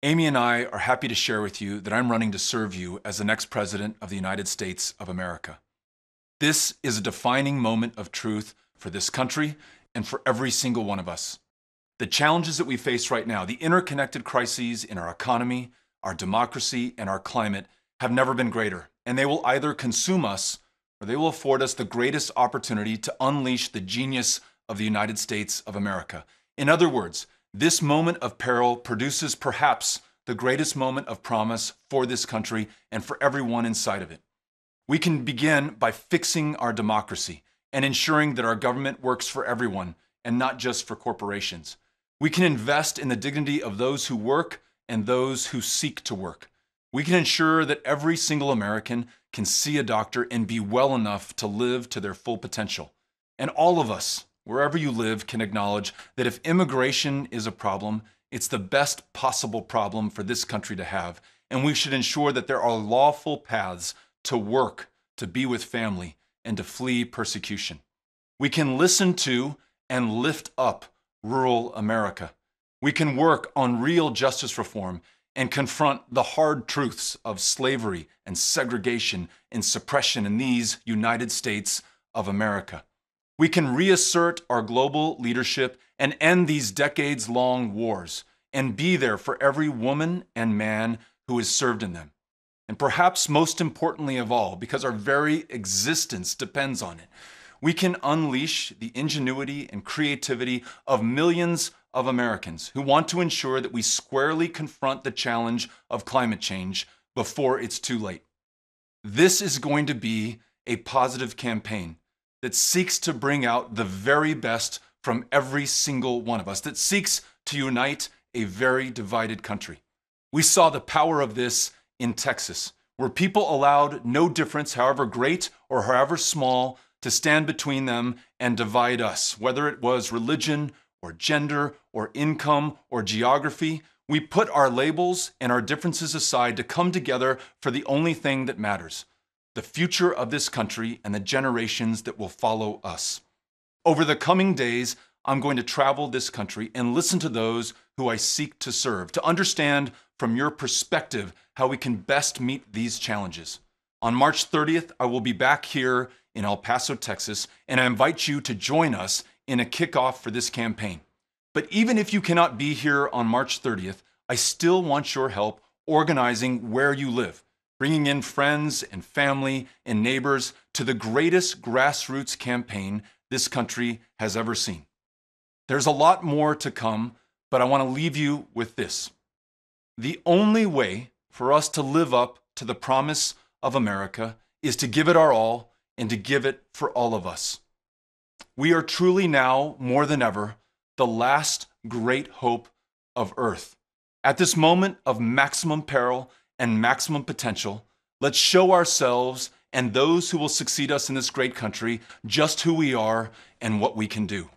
Amy and I are happy to share with you that I'm running to serve you as the next President of the United States of America. This is a defining moment of truth for this country and for every single one of us. The challenges that we face right now, the interconnected crises in our economy, our democracy, and our climate have never been greater, and they will either consume us or they will afford us the greatest opportunity to unleash the genius of the United States of America. In other words, this moment of peril produces perhaps the greatest moment of promise for this country and for everyone inside of it. We can begin by fixing our democracy and ensuring that our government works for everyone and not just for corporations. We can invest in the dignity of those who work and those who seek to work. We can ensure that every single American can see a doctor and be well enough to live to their full potential. And all of us, wherever you live, can acknowledge that if immigration is a problem, it's the best possible problem for this country to have. And we should ensure that there are lawful paths to work, to be with family, and to flee persecution. We can listen to and lift up rural America. We can work on real justice reform and confront the hard truths of slavery and segregation and suppression in these United States of America. We can reassert our global leadership and end these decades-long wars and be there for every woman and man who is served in them. And perhaps most importantly of all, because our very existence depends on it, we can unleash the ingenuity and creativity of millions of Americans who want to ensure that we squarely confront the challenge of climate change before it's too late. This is going to be a positive campaign that seeks to bring out the very best from every single one of us, that seeks to unite a very divided country. We saw the power of this in Texas, where people allowed no difference, however great or however small, to stand between them and divide us, whether it was religion or gender or income or geography. We put our labels and our differences aside to come together for the only thing that matters: the future of this country and the generations that will follow us. Over the coming days, I'm going to travel this country and listen to those who I seek to serve, to understand from your perspective how we can best meet these challenges. On March 30th, I will be back here in El Paso, Texas, and I invite you to join us in a kickoff for this campaign. But even if you cannot be here on March 30th, I still want your help organizing where you live, bringing in friends and family and neighbors to the greatest grassroots campaign this country has ever seen. There's a lot more to come, but I want to leave you with this. The only way for us to live up to the promise of America is to give it our all and to give it for all of us. We are truly now, more than ever, the last great hope of Earth. At this moment of maximum peril and maximum potential, let's show ourselves and those who will succeed us in this great country just who we are and what we can do.